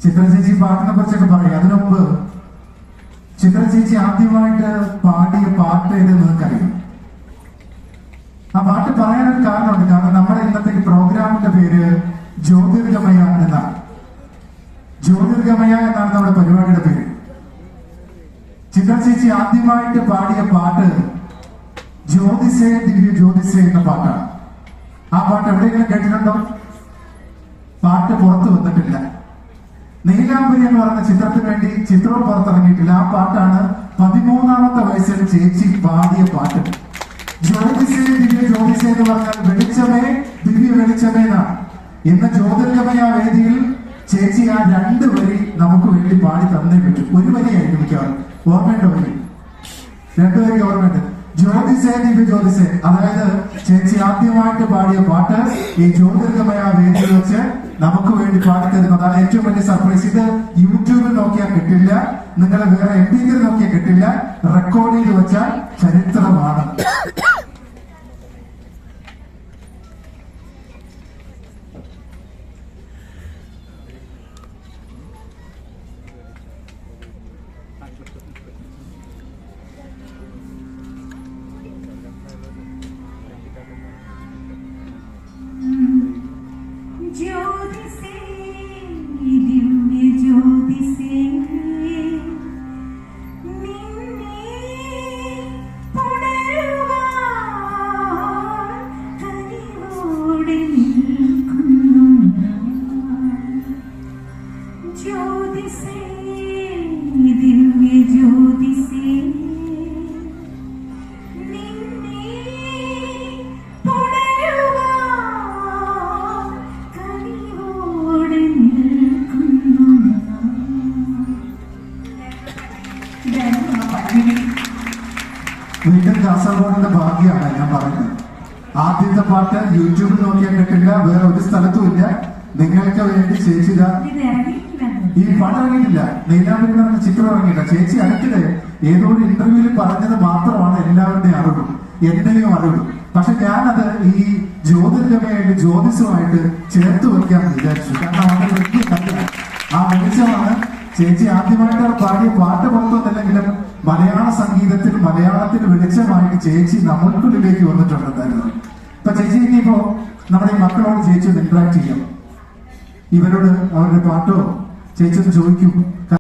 ചിത്ര ചേച്ചി പാട്ടിനെ കുറിച്ചൊക്കെ പറയും. അതിനു മുമ്പ് ചിത്ര ചേച്ചി ആദ്യമായിട്ട് പാടിയ പാട്ട് ഏതെന്ന് നിങ്ങൾക്കറിയാം? ആ പാട്ട് പറയാനൊരു കാരണമുണ്ട്. കാരണം നമ്മുടെ ഇന്നത്തെ പ്രോഗ്രാമിന്റെ പേര് ജ്യോതിർഗമയ എന്നാണ്. ജ്യോതിർഗമയ എന്നാണ് നമ്മുടെ പരിപാടിയുടെ പേര്. ചിത്ര ചേച്ചി ആദ്യമായിട്ട് പാടിയ പാട്ട് ജ്യോതിസേ ദിവ്യ ജ്യോതിസേ എന്ന പാട്ടാണ്. ആ പാട്ട് എവിടെയെങ്കിലും കേട്ടിട്ടുണ്ടോ? പാട്ട് പുറത്തു വന്നിട്ടില്ല. നീലാംബരി എന്ന് പറയുന്ന ചിത്രത്തിന് വേണ്ടി ചിത്രവും പുറത്തിറങ്ങിയിട്ടില്ല. ആ പാട്ടാണ് 13ാമത്തെ വയസ്സിൽ ചേച്ചി പാടിയ പാട്ട്. ജ്യോതിസേ ദിവ്യ ജ്യോതിസേ എന്ന് പറഞ്ഞാൽ വെളിച്ചമേ ദിവ്യ വെളിച്ചമേ എന്നാണ്. ഇന്ന് ജ്യോതിർഗമയ വേദിയിൽ ചേച്ചി ആ 2 വരി നമുക്ക് വേണ്ടി പാടി തന്നേ പറ്റും. ഒരു വരിയായിരിക്കും മിക്കവാറും. ഓർമ്മയുണ്ടോ? വരി 2 വരി ഓർമ്മയുണ്ട്. ജ്യോതിസേ ദിവ്യ ജ്യോതിസേ, അതായത് ചേച്ചി ആദ്യമായിട്ട് പാടിയ പാട്ട് ഈ ജ്യോതിർഗമയ വേദിയിൽ വെച്ച് നമുക്ക് വേണ്ടി പാടിത്തരുന്നു. അതാണ് ഏറ്റവും വലിയ സർപ്രൈസ്. ഇത് യൂട്യൂബിൽ നോക്കിയാൽ കിട്ടില്ല, നിങ്ങളെ വേറെ MP3 നോക്കിയാൽ കിട്ടില്ല. റെക്കോർഡ് ചെയ്ത് വെച്ചാൽ ചരിത്രമാണ്. ज्योतिसे दिव्य ज्योतिसे निन्ने पुनरुवान कनिवोडे निल्कुन्नु ज्योतिसे दिव्य ज्योतिसे വീണ്ടും കാസർഗോഡിന്റെ ഭാഗ്യമാണ് ഞാൻ പറയുന്നത്. ആദ്യത്തെ പാട്ട് യൂട്യൂബിൽ നോക്കിയാൽ കിട്ടില്ല, വേറെ ഒരു സ്ഥലത്തും ഇല്ല. നിങ്ങൾക്ക് വേണ്ടി ചേച്ചി ഈ പാട്ട് ഇറങ്ങിയിട്ടില്ല. നീലാംബരി എന്ന ചിത്രം ഇറങ്ങിയില്ല. ചേച്ചി അടുത്തിടെ ഏതോ ഒരു ഇന്റർവ്യൂവിൽ പറഞ്ഞത് മാത്രമാണ് എല്ലാവരുടെയും അറിവ്, എന്റെയും അറിവ്. പക്ഷെ ഞാനത് ഈ ജ്യോതിർഗമയായിട്ട് ജ്യോതിഷമായിട്ട് ചേർത്ത് വെക്കാമെന്ന് വിചാരിച്ചു. കാരണം അവിടെ വലിയ കല്ലാണ്. ആ വെളിച്ചമാണ് ചേച്ചി ആദ്യമായിട്ട് പാടിയ പാട്ട് പുറത്തൊന്നില്ലെങ്കിലും മലയാള സംഗീതത്തിൽ മലയാളത്തിന് വെളിച്ചമായിട്ട് ചേച്ചി നമ്മൾക്കുള്ളിലേക്ക് വന്നിട്ടുണ്ടായിരുന്നു. ഇപ്പൊ ചേച്ചി ഇനിയിപ്പോ നമ്മുടെ ഈ മക്കളോട് ചേച്ചി ഒന്ന് ഇന്ററാക്ട് ചെയ്യാം. ഇവരോട് അവരുടെ പാട്ടോ ചേച്ചി ഒന്ന് ചോദിക്കും.